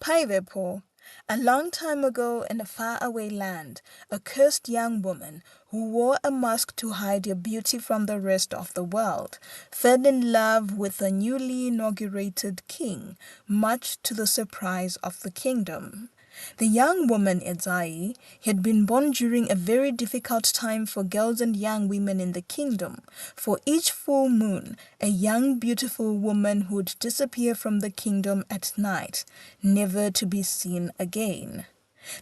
Paivepo. A long time ago in a faraway land, a cursed young woman who wore a mask to hide her beauty from the rest of the world fell in love with the newly inaugurated king, much to the surprise of the kingdom. The young woman, Edzai, had been born during a very difficult time for girls and young women in the kingdom. For each full moon, a young beautiful woman would disappear from the kingdom at night, never to be seen again.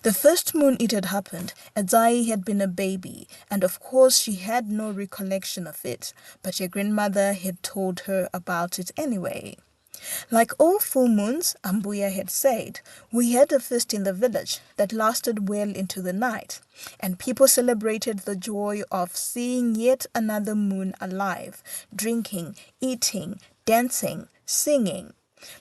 The first moon it had happened, Edzai had been a baby, and of course she had no recollection of it, but her grandmother had told her about it anyway. Like all full moons, Ambuya had said, we had a feast in the village that lasted well into the night, and people celebrated the joy of seeing yet another moon alive, drinking, eating, dancing, singing.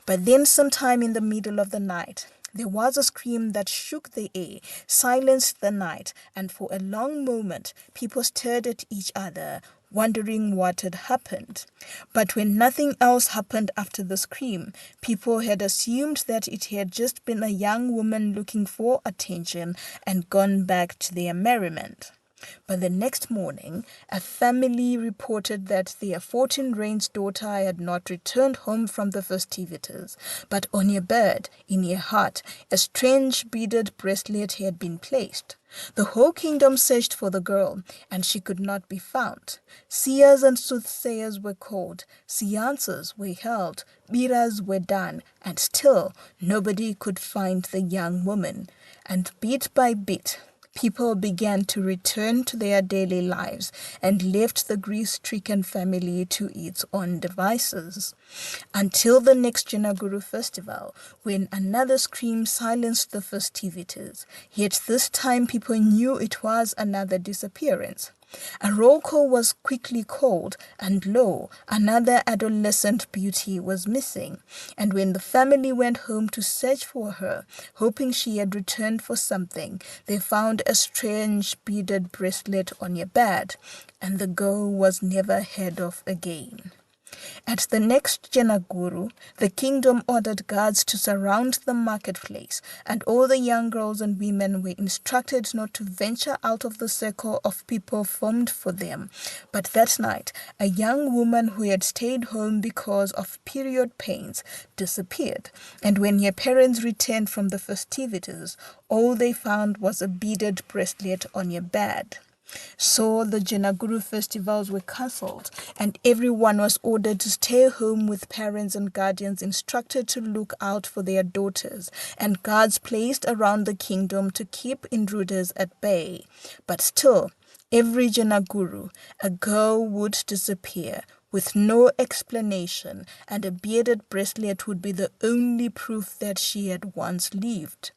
But then sometime in the middle of the night, there was a scream that shook the air, silenced the night, and for a long moment people stared at each other, wondering what had happened. But when nothing else happened after the scream, people had assumed that it had just been a young woman looking for attention and gone back to their merriment. But the next morning, a family reported that their 14-range daughter had not returned home from the festivities, but on her bed, in her heart, a strange beaded bracelet had been placed. The whole kingdom searched for the girl, and she could not be found. Seers and soothsayers were called, seances were held, biras were done, and still nobody could find the young woman. And bit by bit, people began to return to their daily lives and left the grief-stricken family to its own devices. Until the next Janaguru festival, when another scream silenced the festivities. Yet this time people knew it was another disappearance. A roll call was quickly called, and lo, another adolescent beauty was missing. And when the family went home to search for her, hoping she had returned for something, they found a strange beaded bracelet on her bed, and the girl was never heard of again. At the next Janaguru, the kingdom ordered guards to surround the marketplace, and all the young girls and women were instructed not to venture out of the circle of people formed for them. But that night, a young woman who had stayed home because of period pains disappeared, and when her parents returned from the festivities, all they found was a beaded bracelet on her bed. So the Janaguru festivals were cancelled, and everyone was ordered to stay home with parents and guardians instructed to look out for their daughters, and guards placed around the kingdom to keep intruders at bay. But still, every Janaguru, a girl would disappear with no explanation, and a beaded bracelet would be the only proof that she had once lived.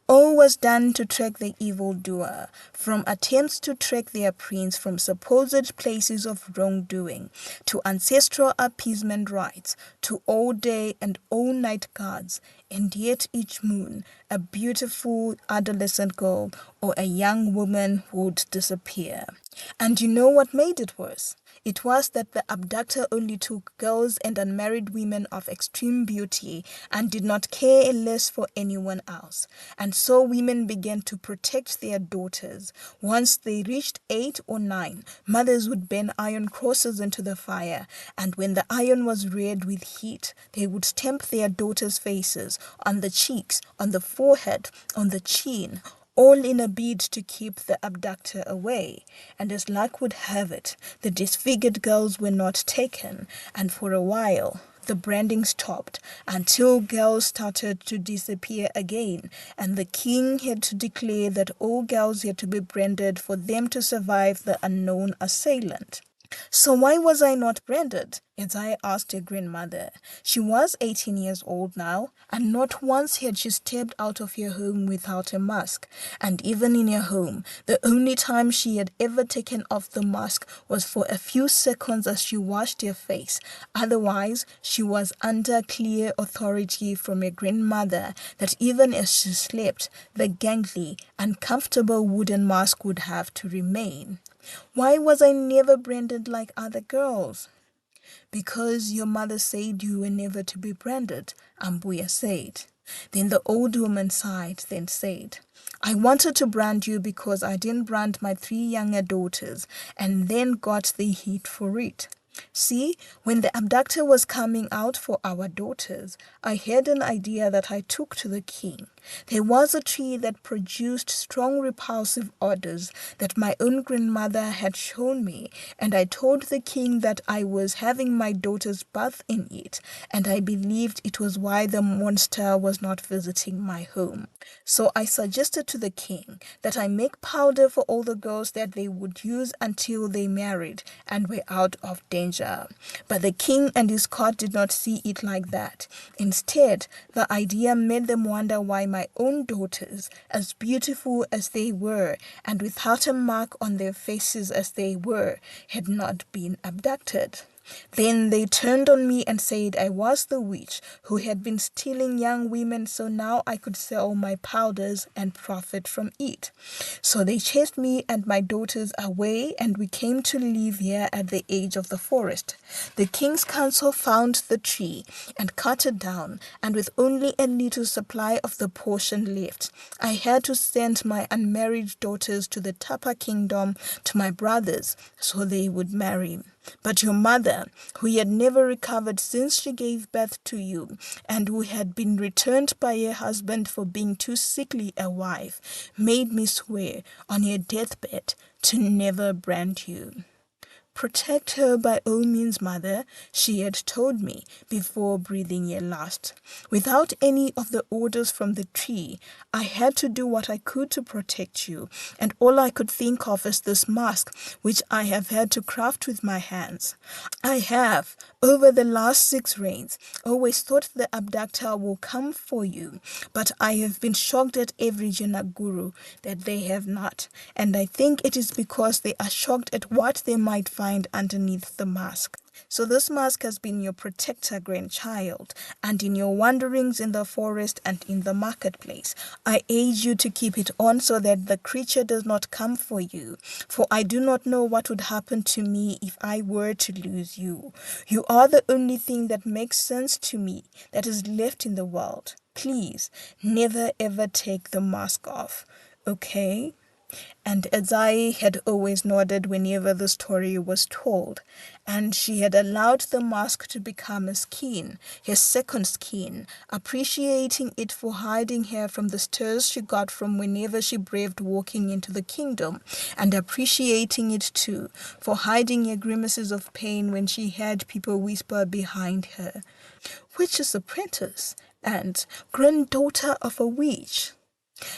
All was done to track the evildoer, from attempts to track their prince from supposed places of wrongdoing, to ancestral appeasement rites, to all-day and all-night guards, and yet each moon, a beautiful adolescent girl or a young woman would disappear. And you know what made it worse? It was that the abductor only took girls and unmarried women of extreme beauty and did not care less for anyone else. And so women began to protect their daughters. Once they reached 8 or 9, mothers would burn iron crosses into the fire, and when the iron was red with heat, they would stamp their daughters' faces on the cheeks, on the forehead, on the chin, all in a bid to keep the abductor away. And as luck would have it, the disfigured girls were not taken, and for a while the branding stopped until girls started to disappear again, and the king had to declare that all girls had to be branded for them to survive the unknown assailant. So why was I not branded? Edzai asked her grandmother. She was 18 years old now, and not once had she stepped out of her home without a mask. And even in her home, the only time she had ever taken off the mask was for a few seconds as she washed her face. Otherwise, she was under clear authority from her grandmother that even as she slept, the gangly, uncomfortable wooden mask would have to remain. Why was I never branded like other girls? Because your mother said you were never to be branded, Ambuya said. Then the old woman sighed, then said, I wanted to brand you because I didn't brand my 3 younger daughters and then got the heat for it. See, when the abductor was coming out for our daughters, I had an idea that I took to the king. There was a tree that produced strong repulsive odors that my own grandmother had shown me, and I told the king that I was having my daughters bath in it, and I believed it was why the monster was not visiting my home. So I suggested to the king that I make powder for all the girls that they would use until they married and were out of danger. But the king and his court did not see it like that. Instead, the idea made them wonder why my own daughters, as beautiful as they were and without a mark on their faces as they were, had not been abducted. Then they turned on me and said I was the witch who had been stealing young women, so now I could sell my powders and profit from it. So they chased me and my daughters away, and we came to live here at the edge of the forest. The king's council found the tree and cut it down, and with only a little supply of the portion left, I had to send my unmarried daughters to the Tapa kingdom to my brothers so they would marry. But your mother, who had never recovered since she gave birth to you, and who had been returned by her husband for being too sickly a wife, made me swear on her deathbed to never brand you. Protect her by all means, mother, she had told me before breathing her last. Without any of the orders from the tree, I had to do what I could to protect you, and all I could think of is this mask, which I have had to craft with my hands. I have, over the last 6 rains, always thought the abductor will come for you, but I have been shocked at every Janaguru that they have not, and I think it is because they are shocked at what they might find underneath the mask. So this mask has been your protector, grandchild, and in your wanderings in the forest and in the marketplace, I aid you to keep it on so that the creature does not come for you. For I do not know what would happen to me if I were to lose you. You are the only thing that makes sense to me that is left in the world. Please, never ever take the mask off, okay? And Azai had always nodded whenever the story was told, and she had allowed the mask to become a skin, her second skin, appreciating it for hiding her from the stirs she got from whenever she braved walking into the kingdom, and appreciating it too for hiding her grimaces of pain when she heard people whisper behind her, "Witch's apprentice and granddaughter of a witch."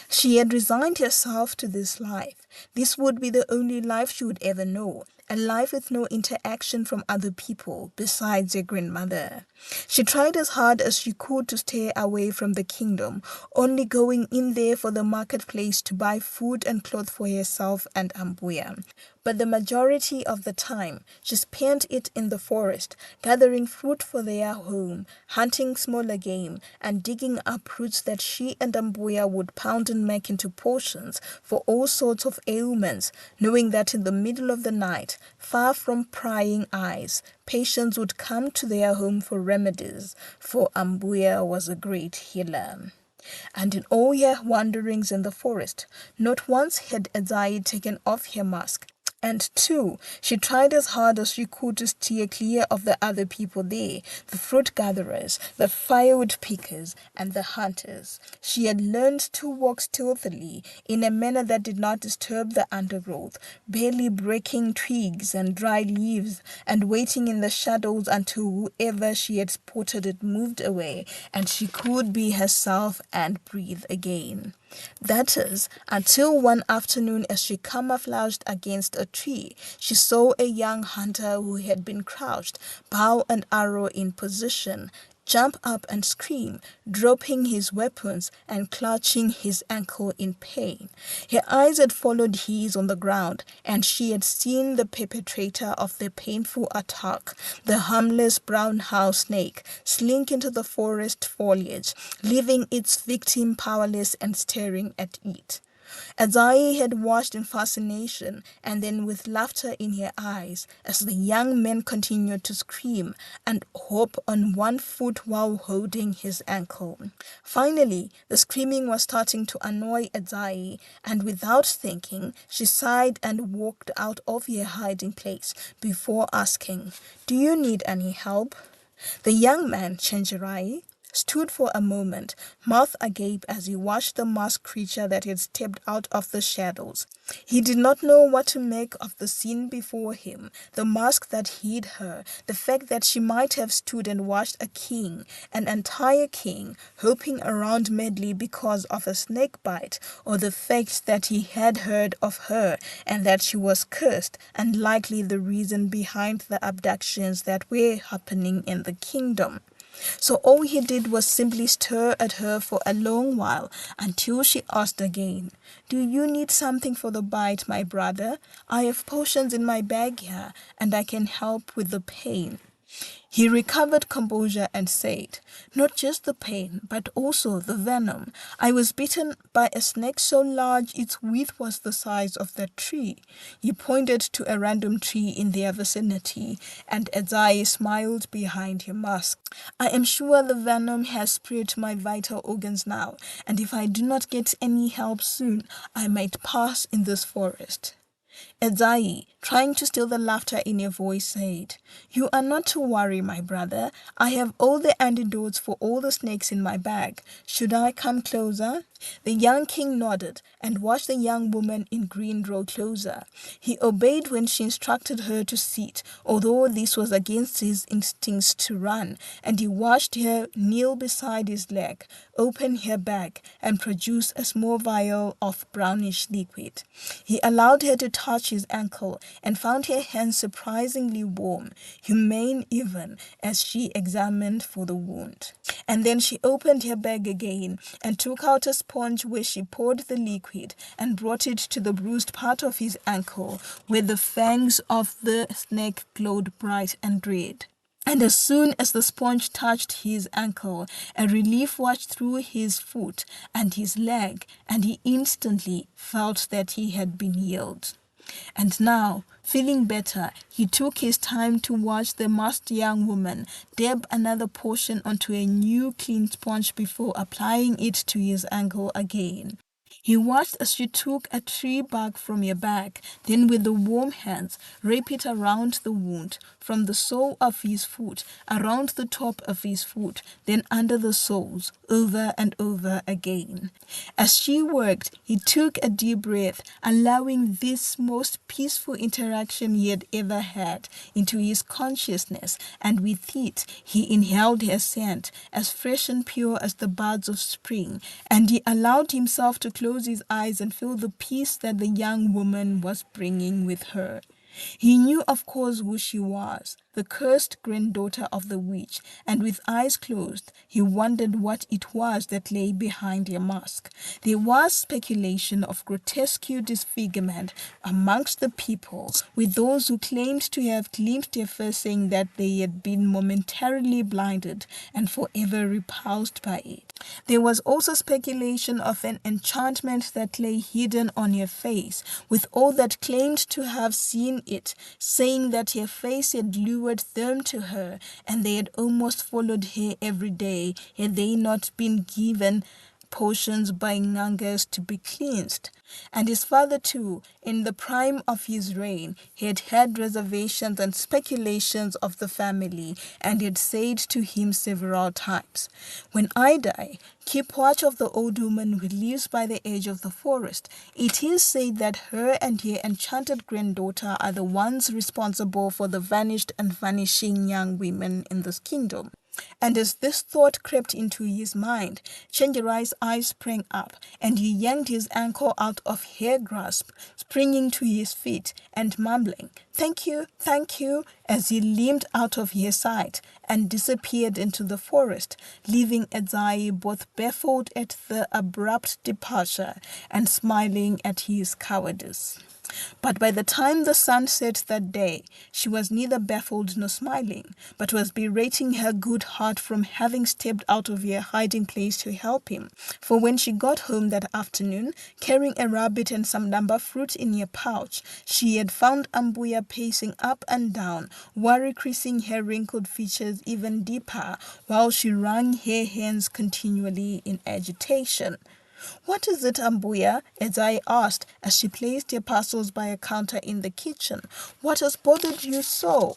She had resigned herself to this life. This would be the only life she would ever know, a life with no interaction from other people besides her grandmother. She tried as hard as she could to stay away from the kingdom, only going in there for the marketplace to buy food and clothes for herself and Ambuya. But the majority of the time, she spent it in the forest, gathering fruit for their home, hunting smaller game, and digging up roots that she and Ambuya would pound and make into potions for all sorts of ailments, knowing that in the middle of the night, far from prying eyes, patients would come to their home for remedies, for Ambuya was a great healer. And in all her wanderings in the forest, not once had Azai taken off her mask. And 2, she tried as hard as she could to steer clear of the other people there, the fruit gatherers, the firewood pickers, and the hunters. She had learned to walk stealthily in a manner that did not disturb the undergrowth, barely breaking twigs and dry leaves, and waiting in the shadows until whoever she had spotted it moved away, and she could be herself and breathe again. That is, until one afternoon as she camouflaged against a tree, she saw a young hunter who had been crouched, bow and arrow in position, jump up and scream, dropping his weapons and clutching his ankle in pain. Her eyes had followed his on the ground, and she had seen the perpetrator of the painful attack, the harmless brown house snake, slink into the forest foliage, leaving its victim powerless and staring at it. Edzai had watched in fascination and then with laughter in her eyes as the young man continued to scream and hop on one foot while holding his ankle. Finally, the screaming was starting to annoy Edzai, and without thinking, she sighed and walked out of her hiding place before asking, "Do you need any help?" The young man, Chenjerai, stood for a moment, mouth agape as he watched the masked creature that had stepped out of the shadows. He did not know what to make of the scene before him, the mask that hid her, the fact that she might have stood and watched a king, an entire king, hopping around madly because of a snake bite, or the fact that he had heard of her and that she was cursed, and likely the reason behind the abductions that were happening in the kingdom. So all he did was simply stare at her for a long while until she asked again, "Do you need something for the bite, my brother? I have potions in my bag here, and I can help with the pain." He recovered composure and said, "Not just the pain, but also the venom. I was bitten by a snake so large its width was the size of that tree." He pointed to a random tree in their vicinity, and Edzai smiled behind her mask. "I am sure the venom has spread to my vital organs now, and if I do not get any help soon, I might pass in this forest." Edzai, trying to still the laughter in her voice, said, "You are not to worry, my brother. I have all the antidotes for all the snakes in my bag. Should I come closer?" The young king nodded and watched the young woman in green draw closer. He obeyed when she instructed her to sit, although this was against his instincts to run, and he watched her kneel beside his leg, open her bag, and produce a small vial of brownish liquid. He allowed her to touch his ankle and found her hands surprisingly warm, humane even, as she examined for the wound. And then she opened her bag again and took out a sponge where she poured the liquid and brought it to the bruised part of his ankle where the fangs of the snake glowed bright and red. And as soon as the sponge touched his ankle, a relief washed through his foot and his leg, and he instantly felt that he had been healed. And now, feeling better, he took his time to watch the masked young woman dab another portion onto a new clean sponge before applying it to his ankle again. He watched as she took a tree bark from her bag, then with the warm hands wrap it around the wound, from the sole of his foot, around the top of his foot, then under the soles, over and over again. As she worked, he took a deep breath, allowing this most peaceful interaction he had ever had into his consciousness, and with it, he inhaled her scent, as fresh and pure as the buds of spring, and he allowed himself to close his eyes and feel the peace that the young woman was bringing with her. He knew, of course, who she was, the cursed granddaughter of the witch, and with eyes closed, he wondered what it was that lay behind her mask. There was speculation of grotesque disfigurement amongst the people, with those who claimed to have glimpsed her face saying that they had been momentarily blinded and forever repulsed by it. There was also speculation of an enchantment that lay hidden on her face, with all that claimed to have seen it, saying that her face had lured them to her, and they had almost followed her every day had they not been given potions by Ngangas to be cleansed. And his father too, in the prime of his reign, had had reservations and speculations of the family, and had said to him several times, "When I die, keep watch of the old woman who lives by the edge of the forest. It is said that her and her enchanted granddaughter are the ones responsible for the vanished and vanishing young women in this kingdom." And as this thought crept into his mind, Chenjerai's eyes sprang up, and he yanked his ankle out of her grasp, springing to his feet and mumbling, thank you," as he limped out of her sight and disappeared into the forest, leaving Edzai both baffled at the abrupt departure and smiling at his cowardice. But by the time the sun set that day, she was neither baffled nor smiling, but was berating her good heart from having stepped out of her hiding place to help him. For when she got home that afternoon, carrying a rabbit and some namba fruit in her pouch, she had found Ambuya pacing up and down, worry creasing her wrinkled features even deeper, while she wrung her hands continually in agitation. "What is it, Ambuya?" Edzai asked as she placed her parcels by a counter in the kitchen. "What has bothered you so?"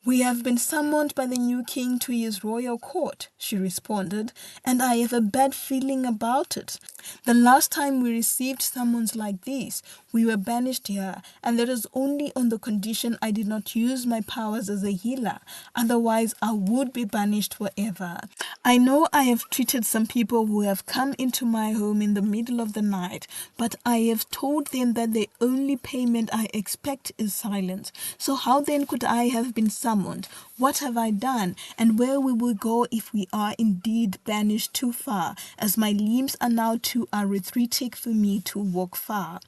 "We have been summoned by the new king to his royal court," she responded, "and I have a bad feeling about it. The last time we received summons like this, we were banished here, and that is only on the condition I did not use my powers as a healer. Otherwise, I would be banished forever. I know I have treated some people who have come into my home in the middle of the night, but I have told them that the only payment I expect is silence. So how then could I have been summoned? What have I done? And where will we go if we are indeed banished too far, as my limbs are now too arthritic for me to walk far?"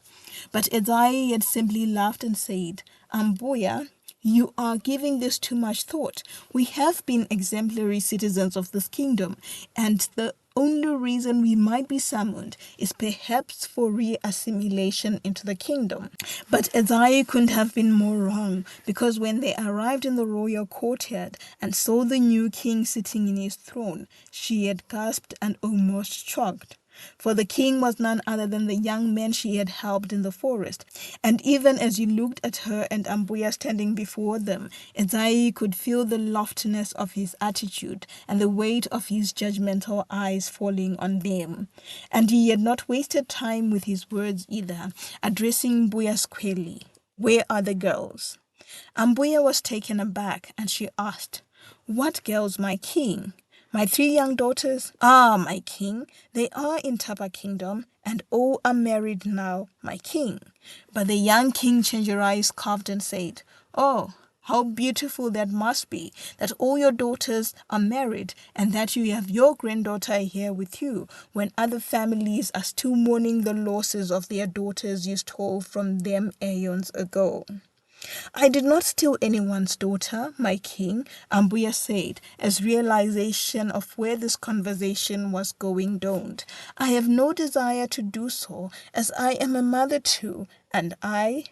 But Edzai had simply laughed and said, "Ambuya, you are giving this too much thought. We have been exemplary citizens of this kingdom, and the only reason we might be summoned is perhaps for re-assimilation into the kingdom." But Edzai couldn't have been more wrong, because when they arrived in the royal courtyard and saw the new king sitting in his throne, she had gasped and almost choked. For the king was none other than the young man she had helped in the forest. And even as he looked at her and Ambuya standing before them, Edzai could feel the loftiness of his attitude and the weight of his judgmental eyes falling on them. And he had not wasted time with his words either, addressing Mbuya squarely. "Where are the girls?" Ambuya was taken aback, and she asked, "What girls, my king?" "My 3 young daughters?" "Ah, my king, they are in Tapa Kingdom, and all are married now, my king." But the young king Chenjerai scoffed and said, "Oh, how beautiful that must be, that all your daughters are married, and that you have your granddaughter here with you, when other families are still mourning the losses of their daughters you stole from them aeons ago." "I did not steal anyone's daughter, my king," Ambuya said, as realization of where this conversation was going dawned. "I have no desire to do so, as I am a mother too, and I—"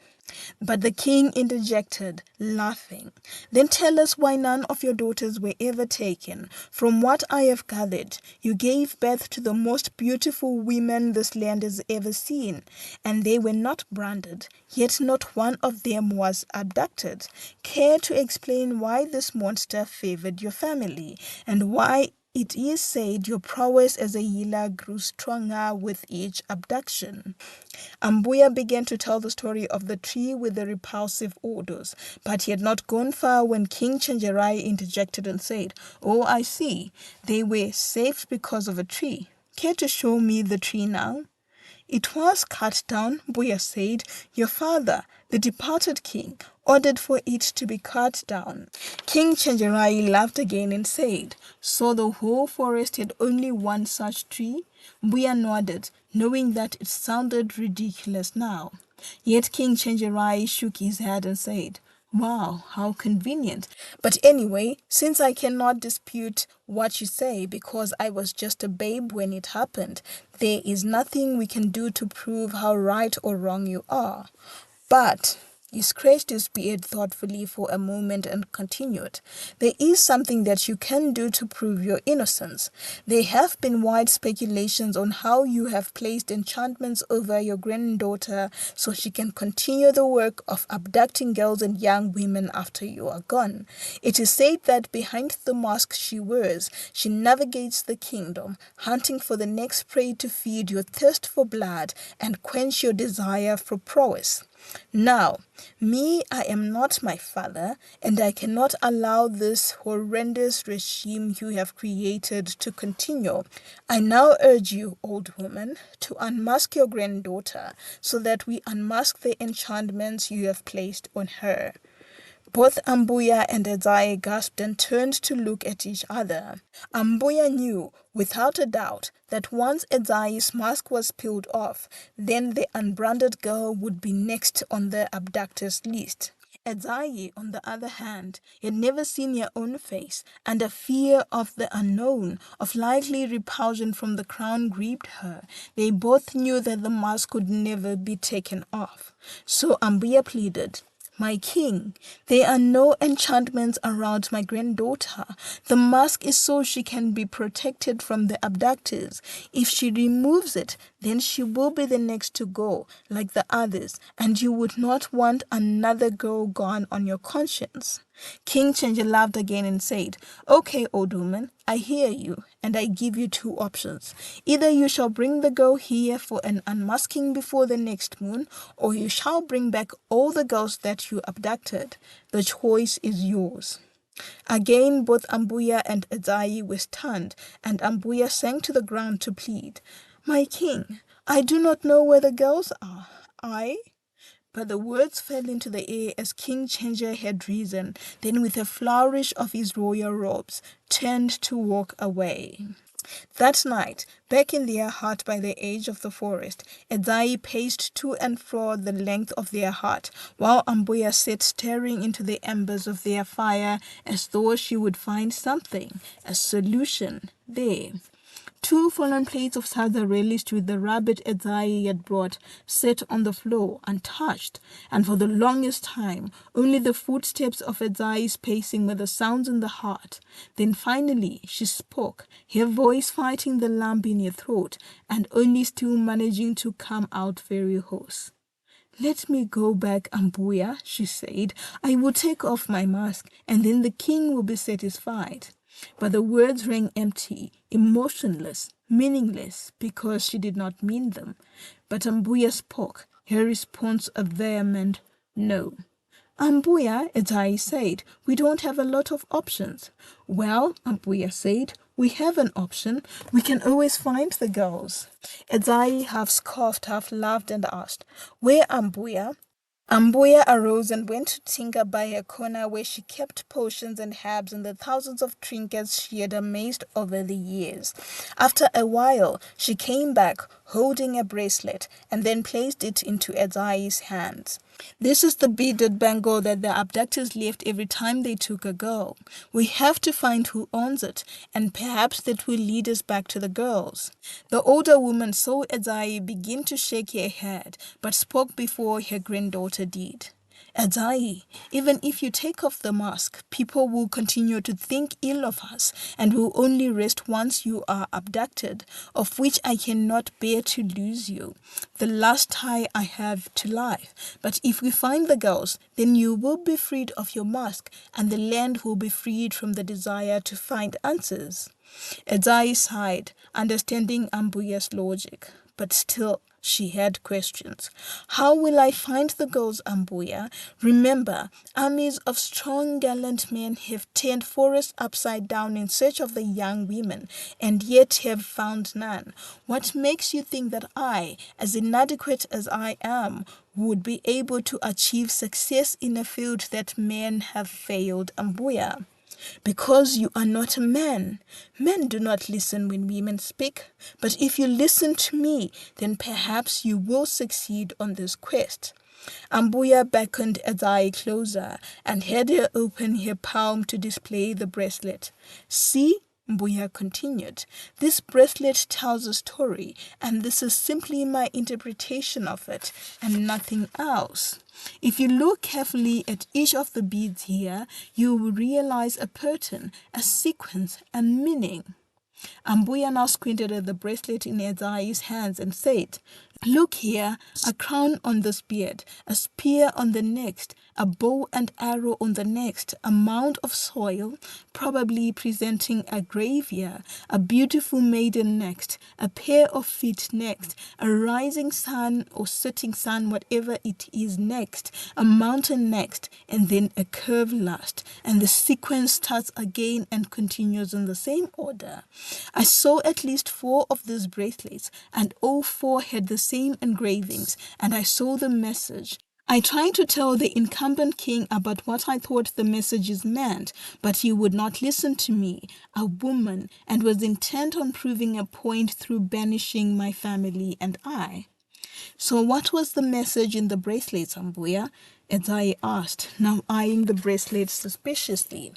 But the king interjected, laughing, "Then tell us why none of your daughters were ever taken. From what I have gathered, you gave birth to the most beautiful women this land has ever seen, and they were not branded, yet not one of them was abducted. Care to explain why this monster favored your family, and why it is said your prowess as a healer grew stronger with each abduction?" Ambuya began to tell the story of the tree with the repulsive odors, but he had not gone far when King Chenjerai interjected and said, "Oh, I see. They were saved because of a tree. Care to show me the tree now?" "It was cut down," Mbuya said. "Your father, the departed king, ordered for it to be cut down." King Chenjerai laughed again and said, "So the whole forest had only one such tree?" Mbuya nodded, knowing that it sounded ridiculous now. Yet King Chenjerai shook his head and said, "Wow, how convenient. But anyway, since I cannot dispute what you say because I was just a babe when it happened, there is nothing we can do to prove how right or wrong you are. But," he scratched his beard thoughtfully for a moment and continued, "there is something that you can do to prove your innocence. There have been wide speculations on how you have placed enchantments over your granddaughter so she can continue the work of abducting girls and young women after you are gone. It is said that behind the mask she wears, she navigates the kingdom, hunting for the next prey to feed your thirst for blood and quench your desire for prowess. Now, me, I am not my father, and I cannot allow this horrendous regime you have created to continue. I now urge you, old woman, to unmask your granddaughter so that we unmask the enchantments you have placed on her." Both Ambuya and Edzai gasped and turned to look at each other. Ambuya knew, without a doubt, that once Ezai's mask was peeled off, then the unbranded girl would be next on the abductors list. Ezai, on the other hand, had never seen her own face, and a fear of the unknown, of likely repulsion from the crown gripped her. They both knew that the mask could never be taken off. So Ambuya pleaded, "My king, there are no enchantments around my granddaughter. The mask is so she can be protected from the abductors. If she removes it, then she will be the next to go, like the others, and you would not want another girl gone on your conscience." King Changer laughed again and said, "Okay, old woman, I hear you, and I give you two options. Either you shall bring the girl here for an unmasking before the next moon, or you shall bring back all the girls that you abducted. The choice is yours." Again, both Ambuya and Ezai were stunned, and Ambuya sank to the ground to plead, "My king, I do not know where the girls are. But the words fell into the air as King Changer had risen, then with a flourish of his royal robes, turned to walk away. That night, back in their hut by the edge of the forest, Ezai paced to and fro the length of their hut, while Ambuya sat staring into the embers of their fire as though she would find something, a solution, there. Two fallen plates of sarsaparilla with the rabbit Ezai had brought sat on the floor, untouched, and for the longest time only the footsteps of Ezai's pacing were the sounds in the heart. Then finally she spoke, her voice fighting the lump in her throat, and only still managing to come out very hoarse. "Let me go back, Ambuya," she said. "I will take off my mask, and then the king will be satisfied." But the words rang empty, emotionless, meaningless, because she did not mean them. But Ambuya spoke, her response a vehement no. "Ambuya," Ezai said, "we don't have a lot of options." "Well," Ambuya said, "we have an option. We can always find the girls." Ezai half scoffed, half laughed and asked, "Where, Ambuya?" Ambuya arose and went to Tinker by a corner where she kept potions and herbs and the thousands of trinkets she had amassed over the years. After a while, she came back holding a bracelet and then placed it into Ezai's hands. "This is the beaded bangle that the abductors left every time they took a girl. We have to find who owns it, and perhaps that will lead us back to the girls." The older woman saw Ezai begin to shake her head, but spoke before her granddaughter did. "Ezai, even if you take off the mask, people will continue to think ill of us and will only rest once you are abducted, of which I cannot bear to lose you, the last tie I have to life. But if we find the girls, then you will be freed of your mask, and the land will be freed from the desire to find answers." Ezai sighed, understanding Ambuya's logic, but still she had questions. "How will I find the girls, Ambuya? Remember, armies of strong, gallant men have turned forests upside down in search of the young women, and yet have found none. What makes you think that I, as inadequate as I am, would be able to achieve success in a field that men have failed, Ambuya?" "Because you are not a man. Men do not listen when women speak. But if you listen to me, then perhaps you will succeed on this quest." Ambuya beckoned Ezai closer and had her open her palm to display the bracelet. "See?" Mbuya continued, "This bracelet tells a story, and this is simply my interpretation of it, and nothing else. If you look carefully at each of the beads here, you will realize a pattern, a sequence, a meaning." Ambuya now squinted at the bracelet in Ezai's hands and said, "Look here, a crown on this beard, a spear on the next, a bow and arrow on the next, a mound of soil, probably presenting a graveyard, a beautiful maiden next, a pair of feet next, a rising sun or setting sun, whatever it is next, a mountain next, and then a curve last, and the sequence starts again and continues in the same order. I saw at least 4 of these bracelets, and all 4 had the same engravings, and I saw the message. I tried to tell the incumbent king about what I thought the messages meant, but he would not listen to me, a woman, and was intent on proving a point through banishing my family and I. So what was the message in the bracelets, Ambuya? Edai asked, now eyeing the bracelets suspiciously.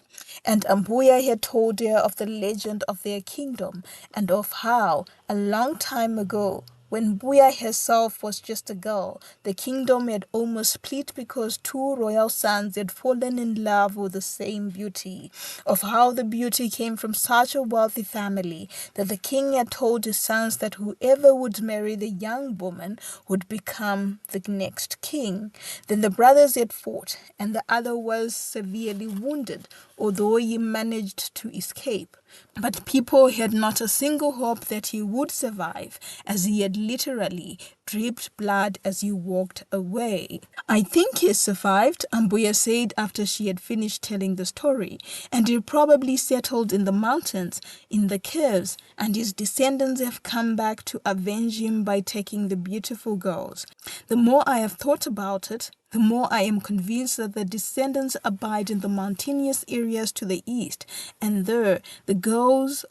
And Ambuya had told her of the legend of their kingdom, and of how, a long time ago, when Buya herself was just a girl, the kingdom had almost split because two royal sons had fallen in love with the same beauty. Of how the beauty came from such a wealthy family that the king had told his sons that whoever would marry the young woman would become the next king. Then the brothers had fought, and the other was severely wounded, although he managed to escape. But people had not a single hope that he would survive, as he had literally dripped blood as he walked away. I think he survived, Ambuya said after she had finished telling the story, and he probably settled in the mountains, in the caves, and his descendants have come back to avenge him by taking the beautiful girls. The more I have thought about it, the more I am convinced that the descendants abide in the mountainous areas to the east, and there the girls,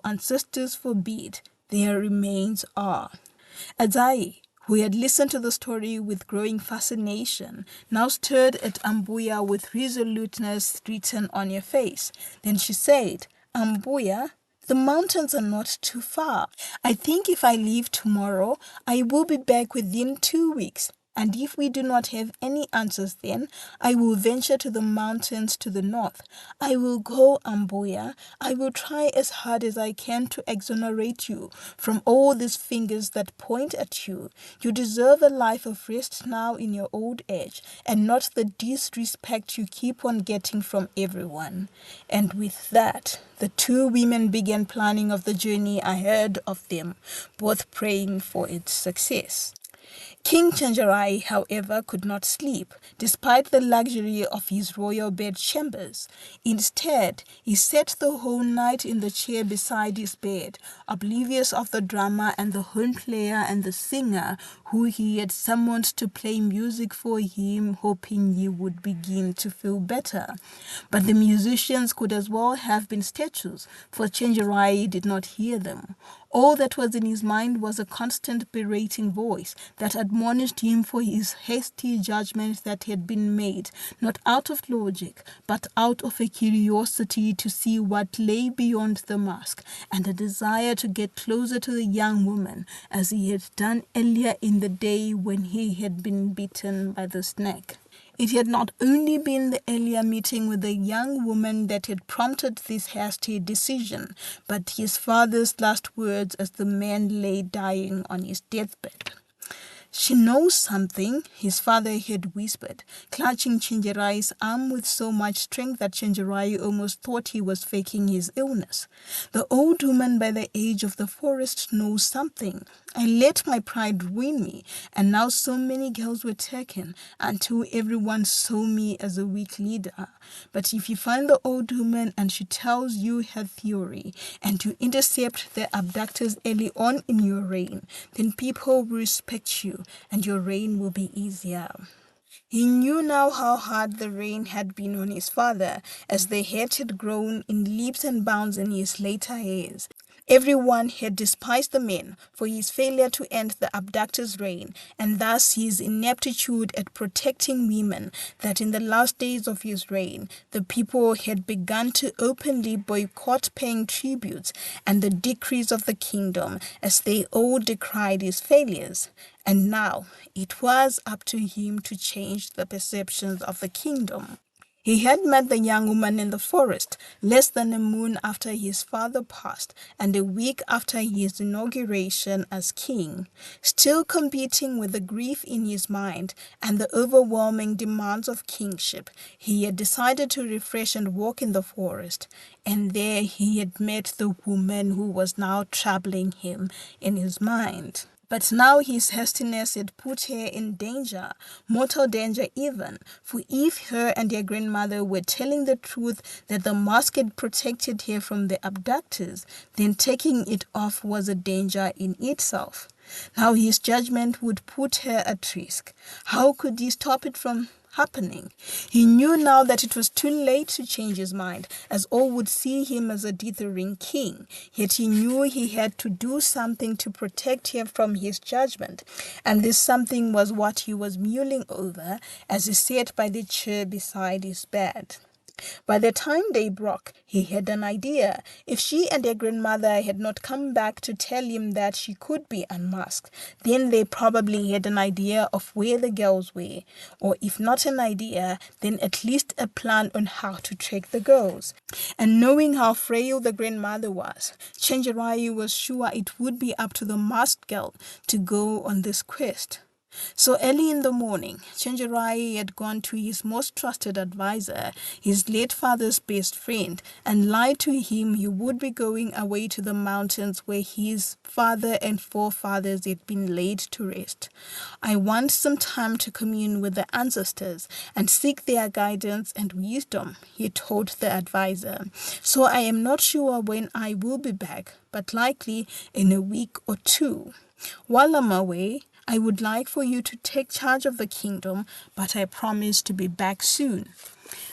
ancestors forbid, their remains are. Adai, who had listened to the story with growing fascination, now stared at Ambuya with resoluteness written on her face. Then she said, Ambuya, the mountains are not too far. I think if I leave tomorrow, I will be back within 2 weeks. And if we do not have any answers then, I will venture to the mountains to the north. I will go, Ambuya. I will try as hard as I can to exonerate you from all these fingers that point at you. You deserve a life of rest now in your old age, and not the disrespect you keep on getting from everyone. And with that, the two women began planning of the journey ahead of them, both praying for its success. King Chenjerai, however, could not sleep, despite the luxury of his royal bedchambers. Instead, he sat the whole night in the chair beside his bed, oblivious of the drummer and the horn player and the singer who he had summoned to play music for him, hoping he would begin to feel better. But the musicians could as well have been statues, for Chenjerai did not hear them. All that was in his mind was a constant berating voice that admonished him for his hasty judgment that had been made, not out of logic, but out of a curiosity to see what lay beyond the mask, and a desire to get closer to the young woman, as he had done earlier in the day when he had been bitten by the snake. It had not only been the earlier meeting with the young woman that had prompted this hasty decision, but his father's last words as the man lay dying on his deathbed. She knows something, his father had whispered, clutching Chenjerai's arm with so much strength that Chenjerai almost thought he was faking his illness. The old woman by the edge of the forest knows something. I let my pride ruin me, and now so many girls were taken until everyone saw me as a weak leader. But if you find the old woman and she tells you her theory, and you intercept the abductors early on in your reign, then people will respect you, and your reign will be easier. He knew now how hard the reign had been on his father, as the hate had grown in leaps and bounds in his later years. Everyone had despised the man for his failure to end the abductor's reign, and thus his ineptitude at protecting women, that in the last days of his reign, the people had begun to openly boycott paying tributes and the decrees of the kingdom, as they all decried his failures. And now it was up to him to change the perceptions of the kingdom. He had met the young woman in the forest less than a moon after his father passed and a week after his inauguration as king. Still competing with the grief in his mind and the overwhelming demands of kingship, he had decided to refresh and walk in the forest. And there he had met the woman who was now troubling him in his mind. But now his hastiness had put her in danger, mortal danger even, for if her and her grandmother were telling the truth that the mask had protected her from the abductors, then taking it off was a danger in itself. Now his judgment would put her at risk. How could he stop it from happening? He knew now that it was too late to change his mind, as all would see him as a dithering king. Yet he knew he had to do something to protect him from his judgment, and this something was what he was mulling over as he sat by the chair beside his bed. By the time day broke, he had an idea. If she and her grandmother had not come back to tell him that she could be unmasked, then they probably had an idea of where the girls were. Or if not an idea, then at least a plan on how to track the girls. And knowing how frail the grandmother was, Chenjerai was sure it would be up to the masked girl to go on this quest. So early in the morning, Chenjerai had gone to his most trusted advisor, his late father's best friend, and lied to him he would be going away to the mountains where his father and forefathers had been laid to rest. I want some time to commune with the ancestors and seek their guidance and wisdom, he told the advisor. So I am not sure when I will be back, but likely in a week or two. While I'm away, I would like for you to take charge of the kingdom, but I promise to be back soon.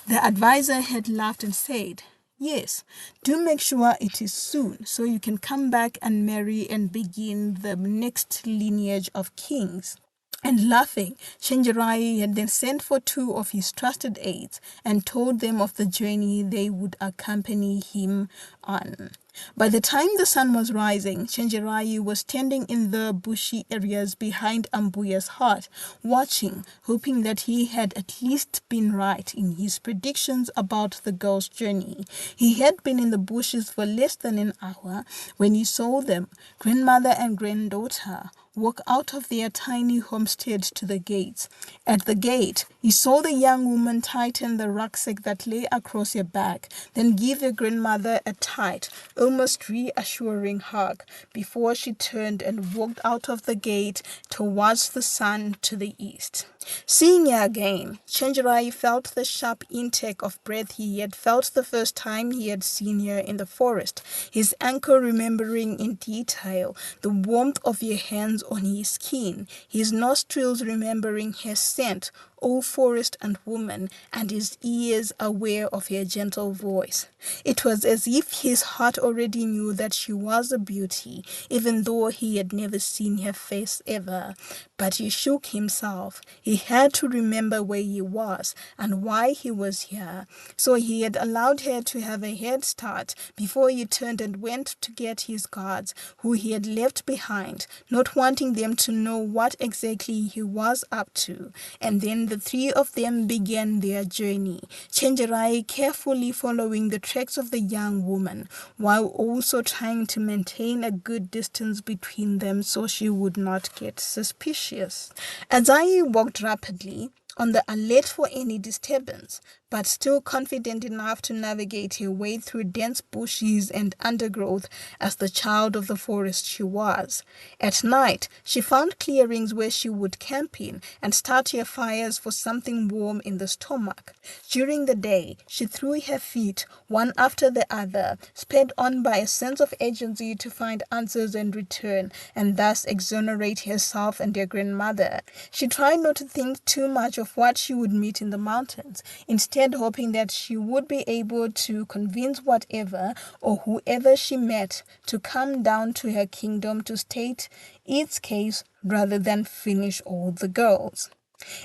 The advisor had laughed and said, Yes, do make sure it is soon, so you can come back and marry and begin the next lineage of kings. And laughing, Chenjerai had then sent for two of his trusted aides and told them of the journey they would accompany him on. By the time the sun was rising, Chenjerai was standing in the bushy areas behind Ambuya's hut, watching, hoping that he had at least been right in his predictions about the girl's journey. He had been in the bushes for less than an hour when he saw them, grandmother and granddaughter, walk out of their tiny homestead to the gates. At the gate, he saw the young woman tighten the rucksack that lay across her back, then give her grandmother a tight, almost reassuring hug before she turned and walked out of the gate towards the sun to the east. Seeing her again, Chenjerai felt the sharp intake of breath he had felt the first time he had seen her in the forest, his ankle remembering in detail the warmth of her hands on his skin, his nostrils remembering her scent, all forest and woman, and his ears aware of her gentle voice. It was as if his heart already knew that she was a beauty, even though he had never seen her face ever. But he shook himself. He had to remember where he was and why he was here. So he had allowed her to have a head start before he turned and went to get his guards, who he had left behind, not wanting them to know what exactly he was up to. And then the three of them began their journey, Chenjerai carefully following the tracks of the young woman, while also trying to maintain a good distance between them so she would not get suspicious. Azai walked rapidly, on the alert for any disturbance, but still confident enough to navigate her way through dense bushes and undergrowth as the child of the forest she was. At night, she found clearings where she would camp in and start her fires for something warm in the stomach. During the day, she threw her feet, one after the other, spurred on by a sense of agency to find answers and return, and thus exonerate herself and her grandmother. She tried not to think too much of what she would meet in the mountains, instead hoping that she would be able to convince whatever or whoever she met to come down to her kingdom to state its case rather than finish all the girls.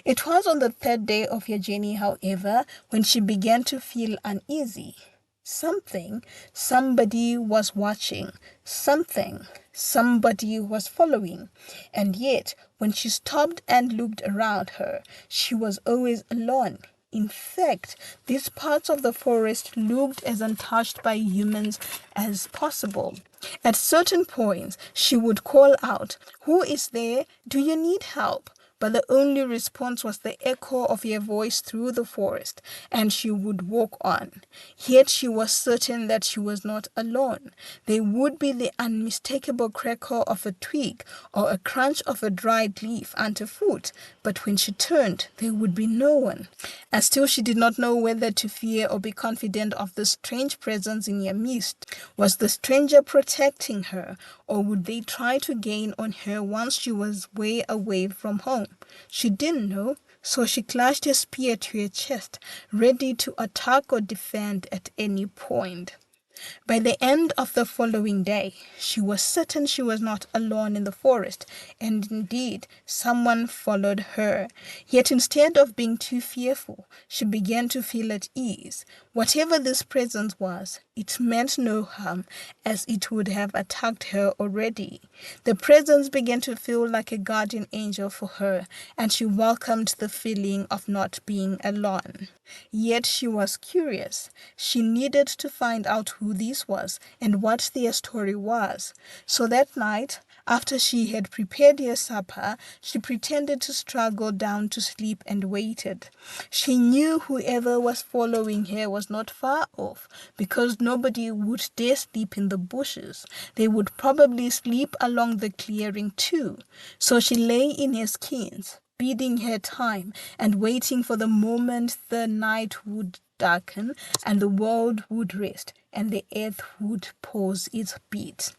It was on the third day of her journey, however, when she began to feel uneasy. Somebody was watching. Somebody was following. And yet, when she stopped and looked around her, she was always alone. In fact, these parts of the forest looked as untouched by humans as possible. At certain points, she would call out, "Who is there? Do you need help?" but the only response was the echo of her voice through the forest, and she would walk on. Yet she was certain that she was not alone. There would be the unmistakable crackle of a twig or a crunch of a dried leaf underfoot, but when she turned, there would be no one. And still she did not know whether to fear or be confident of the strange presence in her midst. Was the stranger protecting her, or would they try to gain on her once she was way away from home? She didn't know, so she clashed her spear to her chest, ready to attack or defend at any point. By the end of the following day, she was certain she was not alone in the forest, and indeed, someone followed her. Yet instead of being too fearful, she began to feel at ease. Whatever this presence was, it meant no harm, as it would have attacked her already. The presence began to feel like a guardian angel for her, and she welcomed the feeling of not being alone. Yet she was curious. She needed to find out who this was and what their story was. So that night, after she had prepared her supper, she pretended to struggle down to sleep and waited. She knew whoever was following her was not far off, because nobody would dare sleep in the bushes. They would probably sleep along the clearing too. So she lay in her skins, biding her time and waiting for the moment the night would darken and the world would rest and the earth would pause its beat.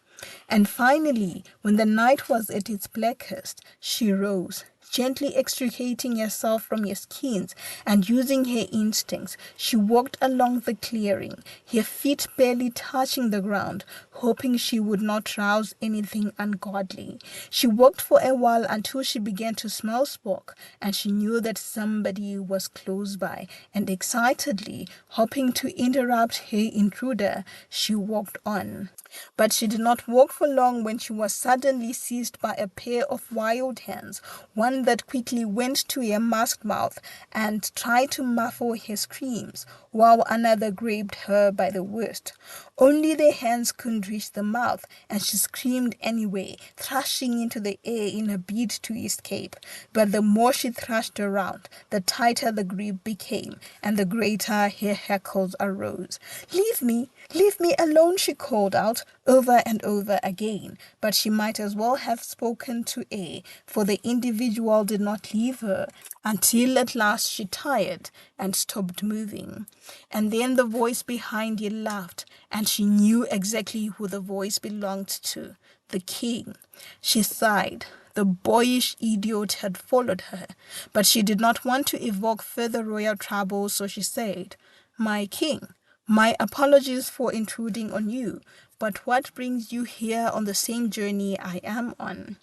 And finally, when the night was at its blackest, she rose, gently extricating herself from her skins, and using her instincts, she walked along the clearing, her feet barely touching the ground, hoping she would not rouse anything ungodly. She walked for a while until she began to smell smoke, and she knew that somebody was close by, and excitedly, hoping to interrupt her intruder, she walked on. But she did not walk for long when she was suddenly seized by a pair of wild hands, one that quickly went to her masked mouth and tried to muffle her screams, while another grabbed her by the wrist. Only the hands couldn't reach the mouth, and she screamed anyway, thrashing into the air in a bid to escape. But the more she thrashed around, the tighter the grip became, and the greater her hackles arose. Leave me alone," she called out over and over again. But she might as well have spoken to air, for the individual did not leave her until at last she tired and stopped moving. And then the voice behind her laughed, and she knew exactly who the voice belonged to, the king. She sighed. The boyish idiot had followed her, but she did not want to evoke further royal trouble, so she said, "My king, my apologies for intruding on you, but what brings you here on the same journey I am on?"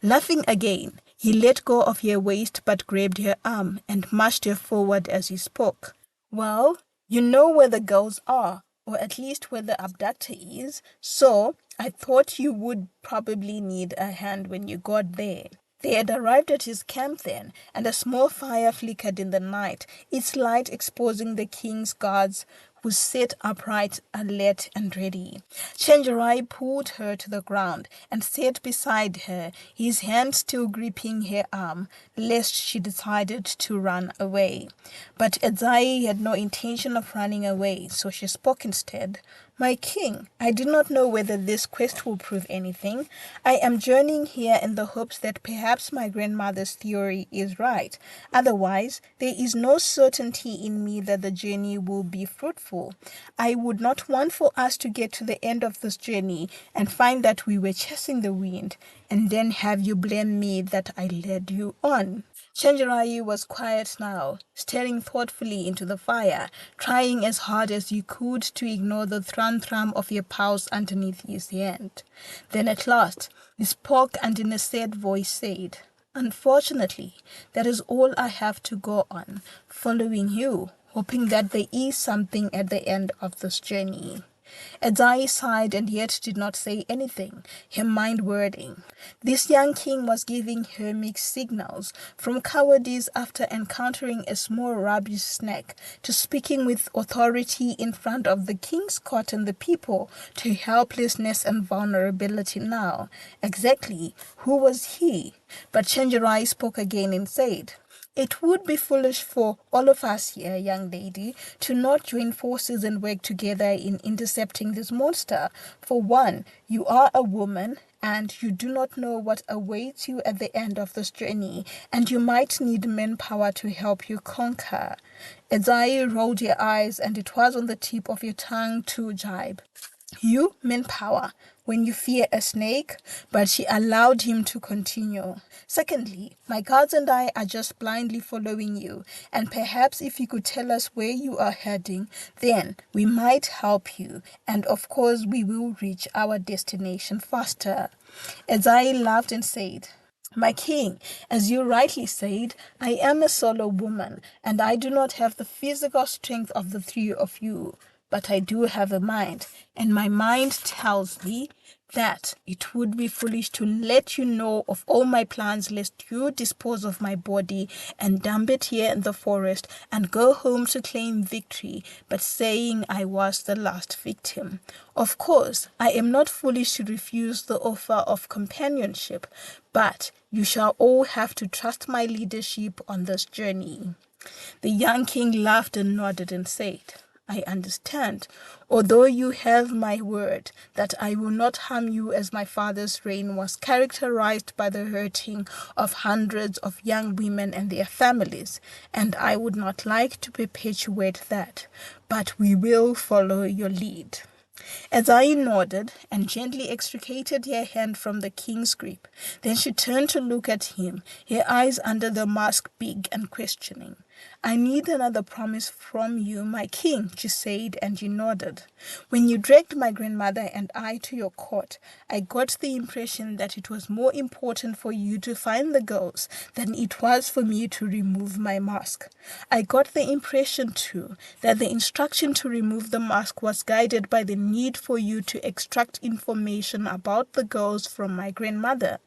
Laughing again, he let go of her waist but grabbed her arm and pushed her forward as he spoke. "Well, you know where the girls are, or at least where the abductor is, so I thought you would probably need a hand when you got there." They had arrived at his camp then, and a small fire flickered in the night, its light exposing the king's guards, who sat upright, alert and ready. Chenjerai pulled her to the ground and sat beside her, his hand still gripping her arm, lest she decided to run away. But Edzai had no intention of running away, so she spoke instead. "My king, I do not know whether this quest will prove anything. I am journeying here in the hopes that perhaps my grandmother's theory is right. Otherwise, there is no certainty in me that the journey will be fruitful. I would not want for us to get to the end of this journey and find that we were chasing the wind, and then have you blame me that I led you on." Chenjerai was quiet now, staring thoughtfully into the fire, trying as hard as he could to ignore the thrum-thrum of her pulse underneath his hand. Then at last, he spoke and in a sad voice said, "Unfortunately, that is all I have to go on, following you, hoping that there is something at the end of this journey." Edai sighed and yet did not say anything, her mind whirling. This young king was giving her mixed signals, from cowardice after encountering a small rubbish snack, to speaking with authority in front of the king's court and the people, to helplessness and vulnerability now. Exactly, who was he? But Chenjerai spoke again and said, "It would be foolish for all of us here, young lady, to not join forces and work together in intercepting this monster. For one, you are a woman, and you do not know what awaits you at the end of this journey, and you might need manpower to help you conquer." Ezai rolled your eyes, and it was on the tip of your tongue to jibe. "You mean power when you fear a snake?" But she allowed him to continue. "Secondly, my guards and I are just blindly following you, and perhaps if you could tell us where you are heading, then we might help you, and of course we will reach our destination faster." Ezai laughed and said, "My king, as you rightly said, I am a solo woman, and I do not have the physical strength of the three of you. But I do have a mind, and my mind tells me that it would be foolish to let you know of all my plans lest you dispose of my body and dump it here in the forest and go home to claim victory, but saying I was the last victim. Of course, I am not foolish to refuse the offer of companionship, but you shall all have to trust my leadership on this journey." The young king laughed and nodded and said, "I understand, although you have my word that I will not harm you, as my father's reign was characterized by the hurting of hundreds of young women and their families, and I would not like to perpetuate that, but we will follow your lead." Ezai nodded and gently extricated her hand from the king's grip. Then she turned to look at him, her eyes under the mask big and questioning. "I need another promise from you, my king," she said, and he nodded. "When you dragged my grandmother and I to your court, I got the impression that it was more important for you to find the girls than it was for me to remove my mask. I got the impression, too, that the instruction to remove the mask was guided by the need for you to extract information about the girls from my grandmother.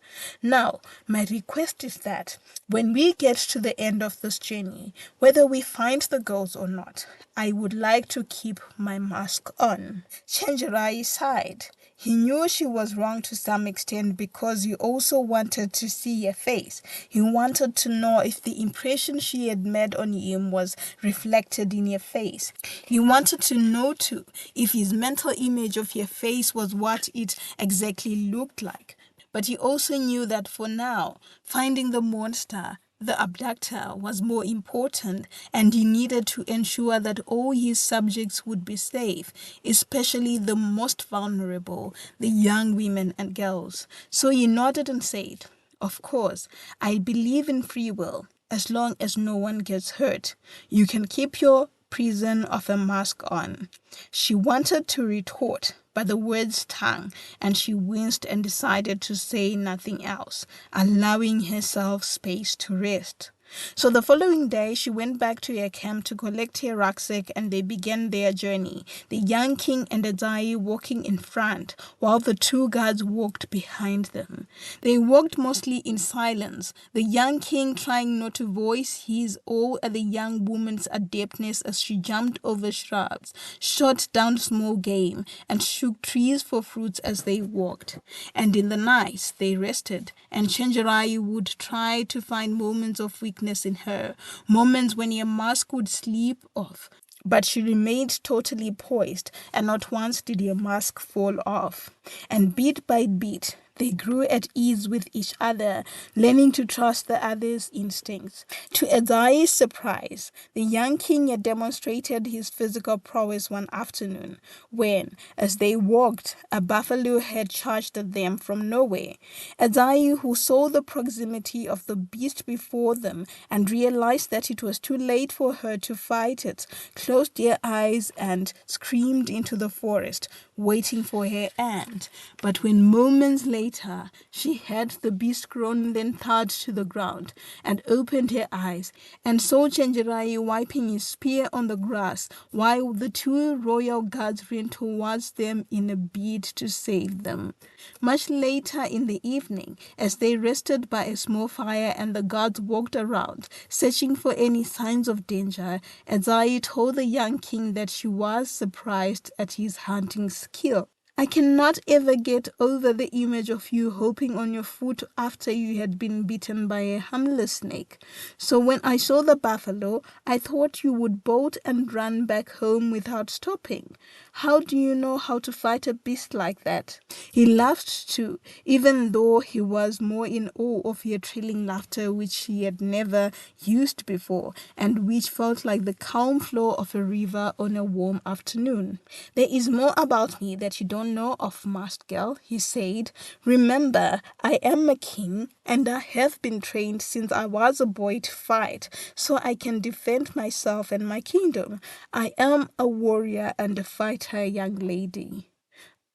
Now, my request is that when we get to the end of this journey, whether we find the girls or not, I would like to keep my mask on." Chenjerai sighed. He knew she was wrong to some extent because he also wanted to see her face. He wanted to know if the impression she had made on him was reflected in her face. He wanted to know too if his mental image of her face was what it exactly looked like. But he also knew that for now, finding the monster, the abductor, was more important, and he needed to ensure that all his subjects would be safe, especially the most vulnerable, the young women and girls. So he nodded and said, "Of course, I believe in free will, as long as no one gets hurt. You can keep your prison of a mask on." She wanted to retort, but the words stung, and she winced and decided to say nothing else, allowing herself space to rest. So the following day, she went back to her camp to collect her rucksack, and they began their journey, the young king and Adai walking in front, while the two guards walked behind them. They walked mostly in silence, the young king trying not to voice his awe at the young woman's adeptness as she jumped over shrubs, shot down small game, and shook trees for fruits as they walked. And in the night, they rested, and Chenjerai would try to find moments of weakness in her, moments when her mask would slip off. But she remained totally poised, and not once did her mask fall off. And bit by bit, they grew at ease with each other, learning to trust the other's instincts. To Ezai's surprise, the young king had demonstrated his physical prowess one afternoon, when, as they walked, a buffalo had charged at them from nowhere. Ezai, who saw the proximity of the beast before them and realized that it was too late for her to fight it, closed her eyes and screamed into the forest, waiting for her end. But when moments later she had the beast grown then thud to the ground and opened her eyes and saw Chenjerai wiping his spear on the grass while the two royal guards ran towards them in a bid to save them. Much later in the evening, as they rested by a small fire and the guards walked around, searching for any signs of danger, Edzai told the young king that she was surprised at his hunting skill. I cannot ever get over the image of you hopping on your foot after you had been bitten by a harmless snake. So when I saw the buffalo, I thought you would bolt and run back home without stopping. How do you know how to fight a beast like that? He laughed too, even though he was more in awe of her thrilling laughter, which he had never used before, and which felt like the calm flow of a river on a warm afternoon. There is more about me that you don't know of, masked girl, he said. Remember, I am a king, and I have been trained since I was a boy to fight, so I can defend myself and my kingdom. I am a warrior and a fighter, young lady.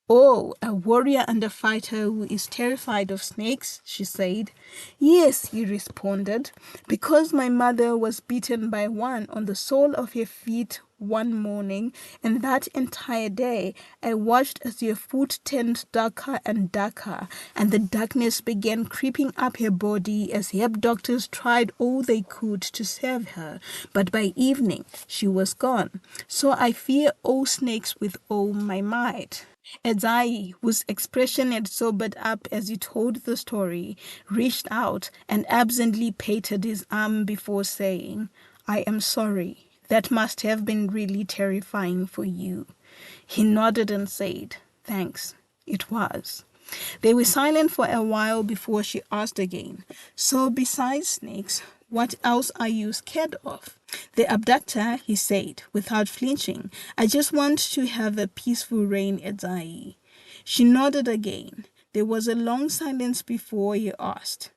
Oh, a warrior and a fighter who is terrified of snakes, she said. Yes, he responded, because my mother was bitten by one on the sole of her feet one morning, and that entire day I watched as her foot turned darker and darker, and the darkness began creeping up her body as herb doctors tried all they could to save her. But by evening she was gone, so I fear all snakes with all my might. Edzai, whose expression had sobered up as he told the story, reached out and absently patted his arm before saying, I am sorry. That must have been really terrifying for you. He nodded and said, Thanks. It was. They were silent for a while before she asked again, So besides snakes, what else are you scared of? The abductor, he said, without flinching. I just want to have a peaceful reign, Edzai. She nodded again. There was a long silence before he asked,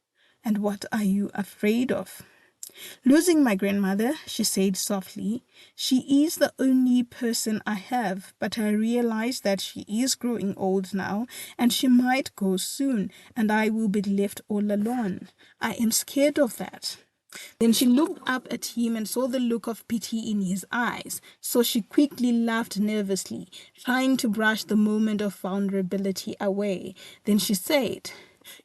And what are you afraid of? Losing my grandmother, she said softly. She is the only person I have, but I realize that she is growing old now, and she might go soon, and I will be left all alone. I am scared of that. Then she looked up at him and saw the look of pity in his eyes, so she quickly laughed nervously, trying to brush the moment of vulnerability away. Then she said,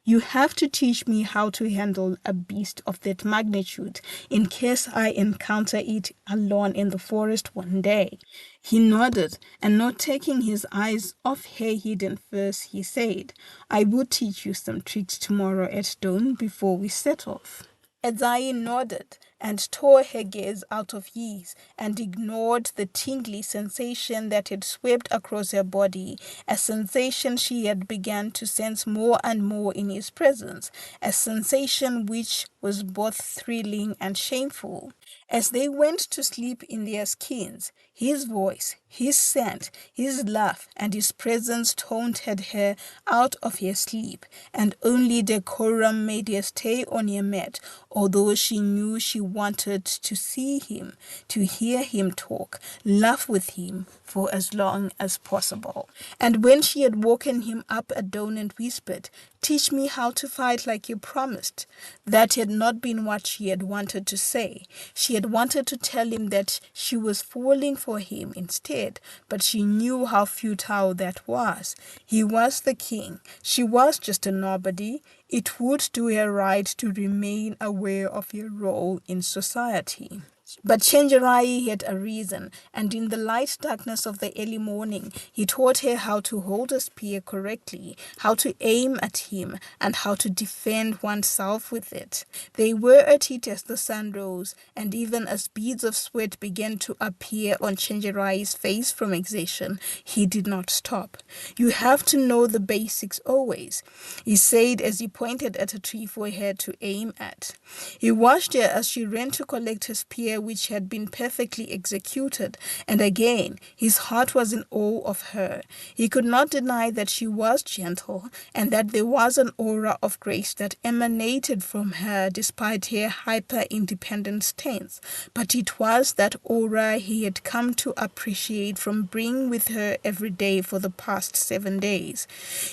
You have to teach me how to handle a beast of that magnitude in case I encounter it alone in the forest one day. He nodded, and not taking his eyes off her hidden face, he said, I will teach you some tricks tomorrow at dawn before we set off. Edzai nodded and tore her gaze out of his and ignored the tingly sensation that had swept across her body, a sensation she had begun to sense more and more in his presence, a sensation which was both thrilling and shameful. As they went to sleep in their skins, his voice, his scent, his laugh, and his presence taunted her out of her sleep, and only decorum made her stay on her mat, although she knew she wanted to see him, to hear him talk, laugh with him for as long as possible. And when she had woken him up at dawn and whispered, Teach me how to fight like you promised, that had not been what she had wanted to say. She had wanted to tell him that she was falling for him instead, but she knew how futile that was. He was the king. She was just a nobody. It would do her right to remain aware of her role in society. But Chenjerai had a reason, and in the light darkness of the early morning, he taught her how to hold a spear correctly, how to aim at him, and how to defend oneself with it. They were at it as the sun rose, and even as beads of sweat began to appear on Chenjerai's face from exertion, he did not stop. You have to know the basics always, he said as he pointed at a tree for her to aim at. He watched her as she ran to collect her spear there which had been perfectly executed, and again his heart was in awe of her. He could not deny that she was gentle, and that there was an aura of grace that emanated from her despite her hyper-independent stance. But it was that aura he had come to appreciate from being with her every day for the past 7 days.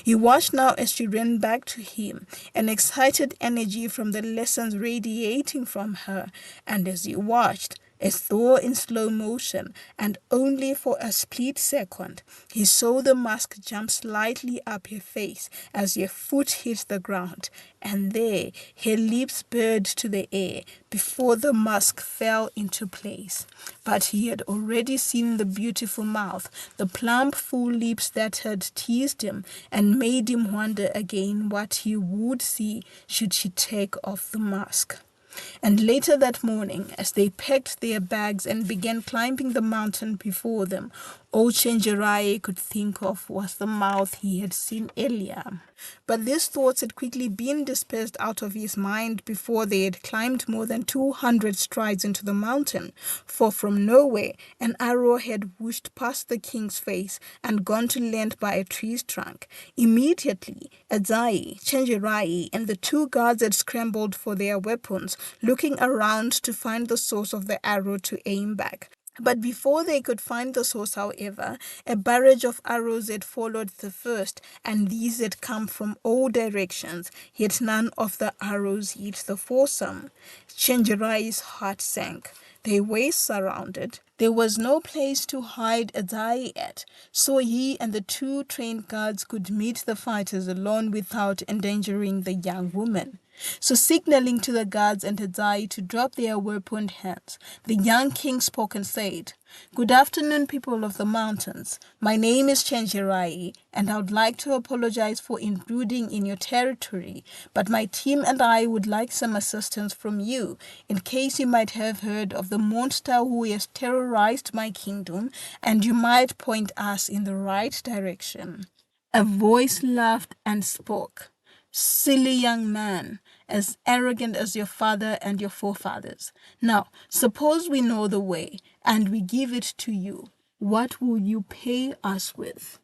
He watched now as she ran back to him, an excited energy from the lessons radiating from her, and as he watched, as though in slow motion, and only for a split second, he saw the mask jump slightly up her face as her foot hit the ground, and there her lips burst to the air before the mask fell into place. But he had already seen the beautiful mouth, the plump full lips that had teased him and made him wonder again what he would see should she take off the mask. And later that morning, as they packed their bags and began climbing the mountain before them, all Chenjerai could think of was the mouth he had seen earlier. But these thoughts had quickly been dispersed out of his mind before they had climbed more than 200 strides into the mountain, for from nowhere an arrow had whooshed past the king's face and gone to land by a tree's trunk. Immediately, Adzai, Chenjerai, and the 2 guards had scrambled for their weapons, looking around to find the source of the arrow to aim back. But before they could find the source, however, a barrage of arrows had followed the first, and these had come from all directions, yet none of the arrows hit the foursome. Chenjerai's heart sank. They were surrounded. There was no place to hide Adzai at, so he and the 2 trained guards could meet the fighters alone without endangering the young woman. So signaling to the guards and Adzai to drop their weaponed hands, the young king spoke and said, "Good afternoon, people of the mountains. My name is Chenjerai, and I would like to apologize for intruding in your territory, but my team and I would like some assistance from you, in case you might have heard of the monster who has terrorized my kingdom, and you might point us in the right direction." A voice laughed and spoke. "Silly young man, as arrogant as your father and your forefathers. Now, suppose we know the way, and we give it to you. What will you pay us with?"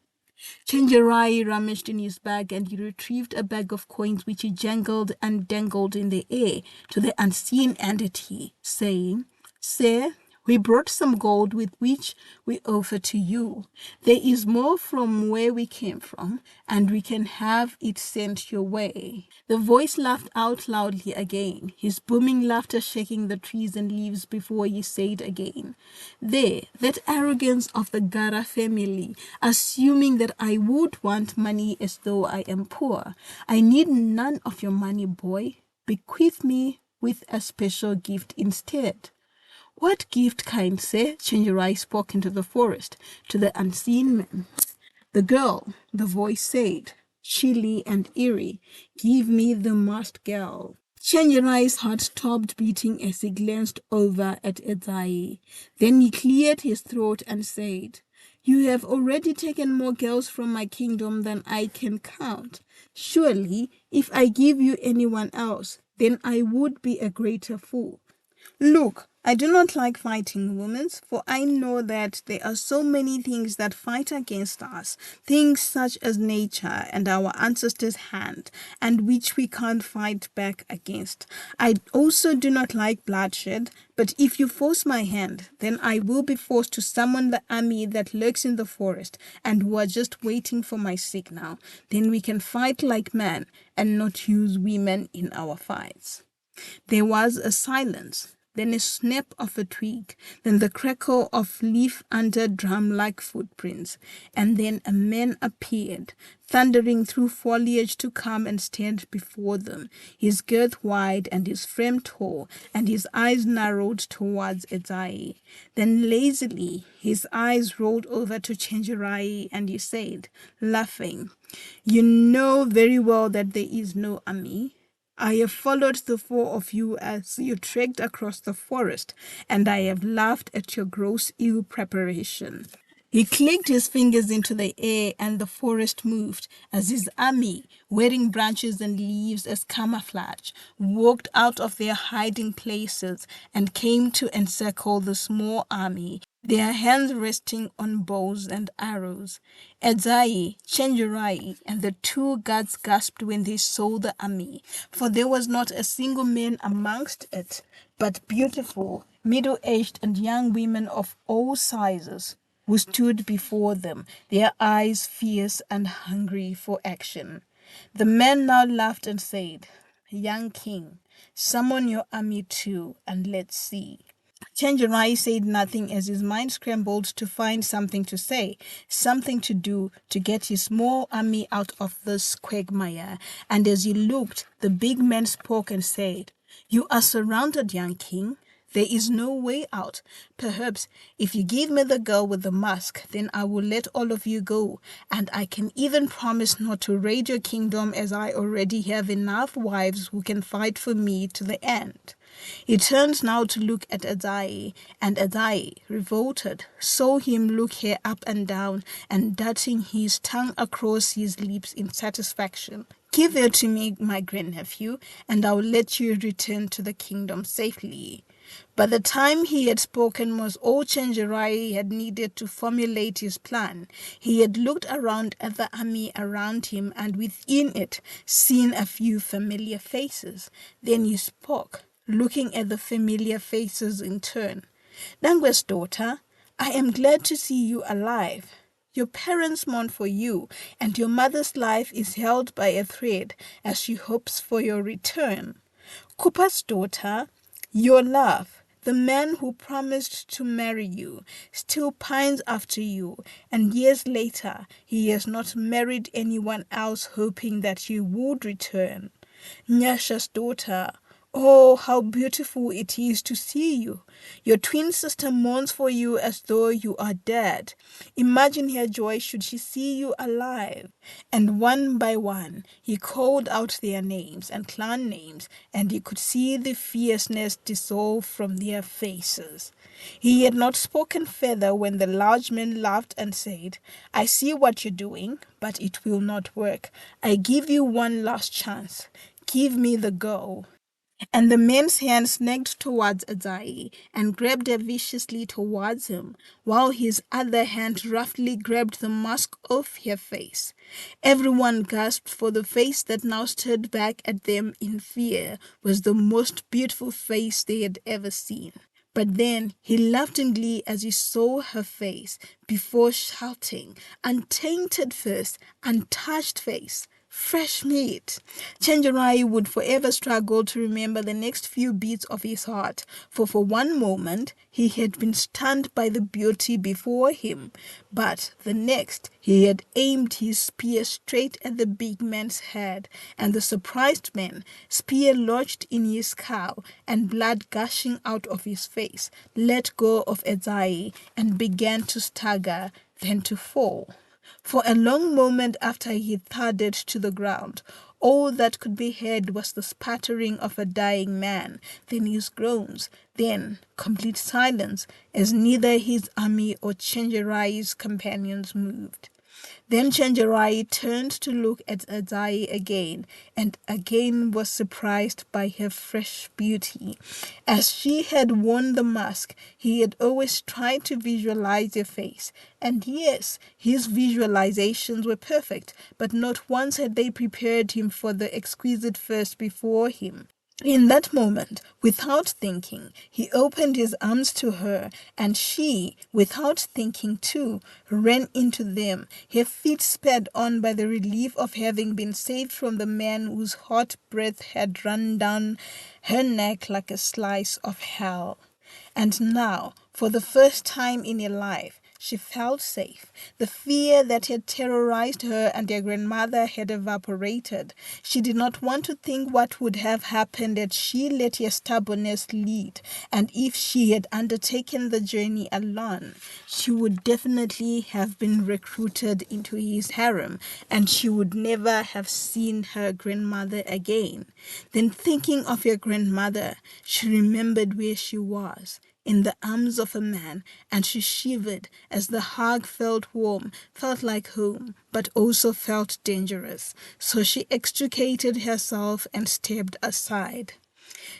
Chenjerai rummaged in his bag, and he retrieved a bag of coins which he jangled and dangled in the air to the unseen entity, saying, "Sir, we brought some gold with which we offer to you. There is more from where we came from, and we can have it sent your way." The voice laughed out loudly again, his booming laughter shaking the trees and leaves before he said again, "There, that arrogance of the Gara family, assuming that I would want money as though I am poor. I need none of your money, boy. Bequeath me with a special gift instead." "What gift, kind sir?" Chenjerai spoke into the forest, to the unseen man. "The girl," the voice said, chilly and eerie. "Give me the masked girl." Chenjerai's heart stopped beating as he glanced over at Adzai. Then he cleared his throat and said, "You have already taken more girls from my kingdom than I can count. Surely, if I give you anyone else, then I would be a greater fool. Look, I do not like fighting women, for I know that there are so many things that fight against us, things such as nature and our ancestors' hand, and which we can't fight back against. I also do not like bloodshed, but if you force my hand, then I will be forced to summon the army that lurks in the forest and who are just waiting for my signal. Then we can fight like men and not use women in our fights." There was a silence, then a snap of a twig, then the crackle of leaf under drum-like footprints, and then a man appeared, thundering through foliage to come and stand before them, his girth wide and his frame tall, and his eyes narrowed towards Adzai. Then lazily his eyes rolled over to Chenjerai, and he said, laughing, "You know very well that there is no army. I have followed the 4 of you as you trekked across the forest, and I have laughed at your gross ill preparation. He clicked his fingers into the air, and the forest moved as his army, wearing branches and leaves as camouflage, walked out of their hiding places and came to encircle the small army, their hands resting on bows and arrows. Edzai, Chenjerai, and the two guards gasped when they saw the army, for there was not a single man amongst it, but beautiful, middle-aged and young women of all sizes, who stood before them, their eyes fierce and hungry for action. The men now laughed and said, "Young king, summon your army too, and let's see." Chenjerai said nothing as his mind scrambled to find something to say, something to do to get his small army out of this quagmire. And as he looked, the big man spoke and said, "You are surrounded, young king. There is no way out. Perhaps if you give me the girl with the mask, then I will let all of you go. And I can even promise not to raid your kingdom, as I already have enough wives who can fight for me to the end." He turned now to look at Adzai, and Adzai, revolted, saw him look her up and down, and darting his tongue across his lips in satisfaction. "Give her to me, my grandnephew, and I will let you return to the kingdom safely." By the time he had spoken was all Chenjerai had needed to formulate his plan. He had looked around at the army around him and within it seen a few familiar faces. Then he spoke, looking at the familiar faces in turn. "Dangwe's daughter, I am glad to see you alive. Your parents mourn for you, and your mother's life is held by a thread as she hopes for your return. Kupa's daughter, your love, the man who promised to marry you, still pines after you, and years later he has not married anyone else, hoping that you would return. Nyasha's daughter, oh, how beautiful it is to see you. Your twin sister mourns for you as though you are dead. Imagine her joy should she see you alive." And one by one, he called out their names and clan names, and he could see the fierceness dissolve from their faces. He had not spoken further when the large man laughed and said, "I see what you're doing, but it will not work. I give you one last chance. Give me the girl." And the man's hand snagged towards Adzai and grabbed her viciously towards him, while his other hand roughly grabbed the mask off her face. Everyone gasped, for the face that now stared back at them in fear was the most beautiful face they had ever seen. But then he laughed in glee as he saw her face, before shouting, "Untainted face, untouched face, fresh meat." Chenjerai would forever struggle to remember the next few beats of his heart, for one moment he had been stunned by the beauty before him, but the next he had aimed his spear straight at the big man's head, and the surprised man, spear lodged in his skull and blood gushing out of his face, let go of Edzai and began to stagger, then to fall. For a long moment after he thudded to the ground, all that could be heard was the sputtering of a dying man, then his groans, then complete silence as neither his army or Chenjerai's companions moved. Then Chenjerai turned to look at Adzai again, and again was surprised by her fresh beauty. As she had worn the mask, he had always tried to visualize her face. And yes, his visualizations were perfect, but not once had they prepared him for the exquisite first before him. In that moment, without thinking, he opened his arms to her, and she, without thinking too, ran into them, her feet sped on by the relief of having been saved from the man whose hot breath had run down her neck like a slice of hell. And now, for the first time in her life, she felt safe. The fear that had terrorized her and her grandmother had evaporated. She did not want to think what would have happened had she let her stubbornness lead, and if she had undertaken the journey alone. She would definitely have been recruited into his harem, and she would never have seen her grandmother again. Then, thinking of her grandmother, she remembered where she was, in the arms of a man, and she shivered as the hug felt warm, felt like home, but also felt dangerous. So she extricated herself and stepped aside.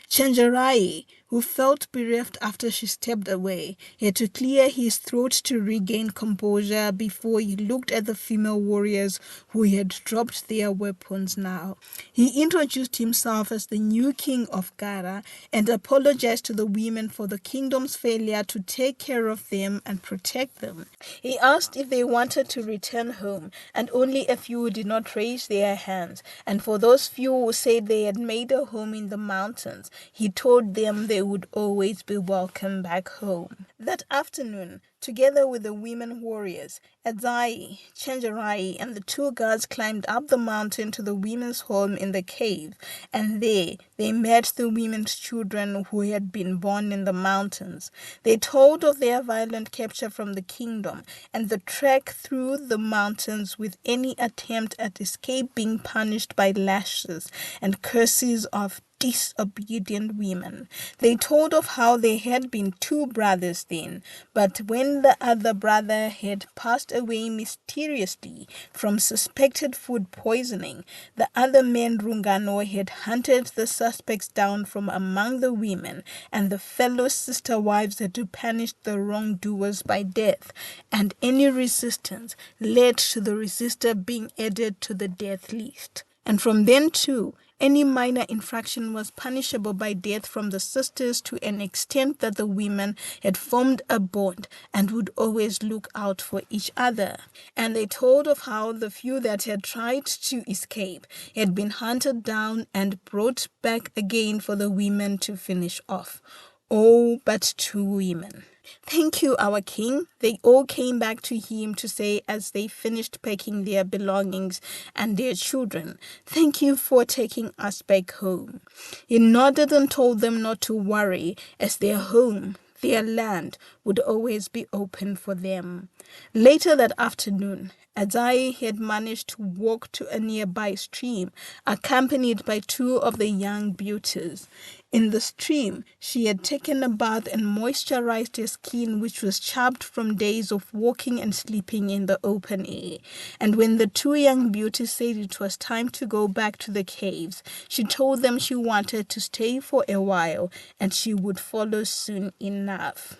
Chenjerai, who felt bereft after she stepped away, had to clear his throat to regain composure before he looked at the female warriors who had dropped their weapons now. He introduced himself as the new king of Gara and apologized to the women for the kingdom's failure to take care of them and protect them. He asked if they wanted to return home, and only a few did not raise their hands, and for those few who said they had made a home in the mountains, he told them they would always be welcome back home. That afternoon, together with the women warriors, Adzai, Chenjerai, and the two guards climbed up the mountain to the women's home in the cave, and there they met the women's children who had been born in the mountains. They told of their violent capture from the kingdom and the trek through the mountains with any attempt at escape being punished by lashes and curses of disobedient women. They told of how they had been two brothers then, but when the other brother had passed away mysteriously from suspected food poisoning, the other man Rungano had hunted the suspects down from among the women, and the fellow sister wives had to punish the wrongdoers by death, and any resistance led to the resistor being added to the death list. And from then too, any minor infraction was punishable by death from the sisters to an extent that the women had formed a bond and would always look out for each other. And they told of how the few that had tried to escape had been hunted down and brought back again for the women to finish off. Oh, but two women. "Thank you, our king," they all came back to him to say as they finished packing their belongings and their children. "Thank you for taking us back home." He nodded and told them not to worry, as their home, their land, would always be open for them. Later that afternoon, Adzai had managed to walk to a nearby stream, accompanied by two of the young beauties. In the stream, she had taken a bath and moisturized her skin, which was chapped from days of walking and sleeping in the open air. And when the two young beauties said it was time to go back to the caves, she told them she wanted to stay for a while and she would follow soon enough.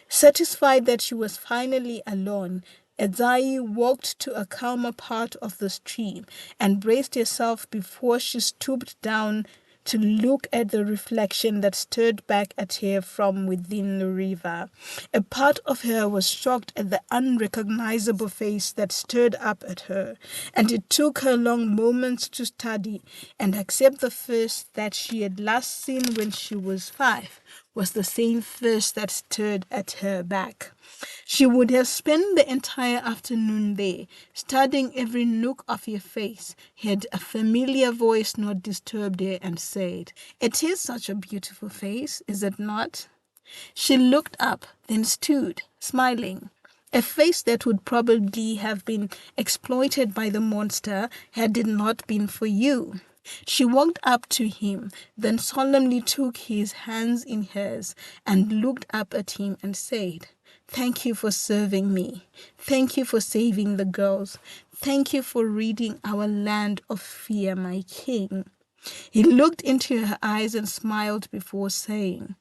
Satisfied that she was finally alone, Adzai walked to a calmer part of the stream and braced herself before she stooped down to look at the reflection that stared back at her from within the river. A part of her was shocked at the unrecognizable face that stared up at her, and it took her long moments to study and accept the face that she had last seen when she was 5 was the same face that stared at her back. She would have spent the entire afternoon there, studying every nook of her face, had a familiar voice not disturbed her and said, "It is such a beautiful face, is it not?" She looked up, then stood, smiling. A face that would probably have been exploited by the monster had it not been for you. She walked up to him, then solemnly took his hands in hers and looked up at him and said, "Thank you for serving me. Thank you for saving the girls. Thank you for ridding our land of fear, my king." He looked into her eyes and smiled before saying,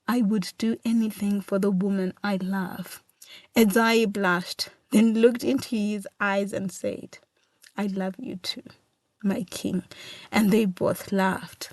"I would do anything for the woman I love." Edzai blushed, then looked into his eyes and said, "I love you too, my king," and they both laughed.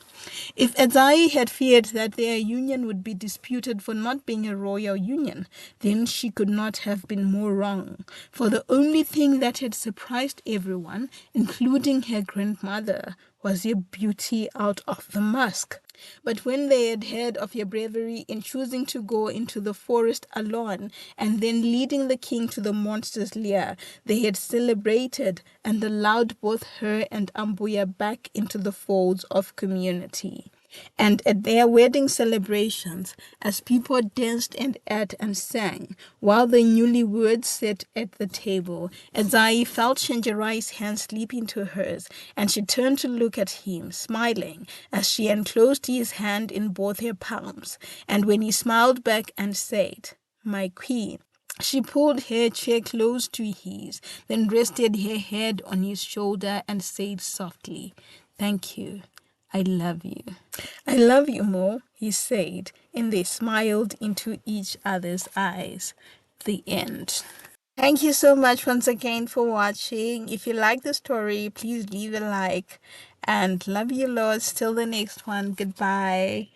If Edzai had feared that their union would be disputed for not being a royal union, then she could not have been more wrong, for the only thing that had surprised everyone, including her grandmother, was your beauty out of the mask. But when they had heard of your bravery in choosing to go into the forest alone and then leading the king to the monster's lair, they had celebrated and allowed both her and Ambuya back into the folds of community. And at their wedding celebrations, as people danced and ate and sang, while the newlyweds sat at the table, Azai felt Shinjarai's hand slip into hers, and she turned to look at him, smiling, as she enclosed his hand in both her palms. And when he smiled back and said, "My queen," she pulled her chair close to his, then rested her head on his shoulder and said softly, "Thank you. I love you." "I love you more," he said, and they smiled into each other's eyes. The end. Thank you so much once again for watching. If you like the story, please leave a like. And love you lots. Till the next one. Goodbye.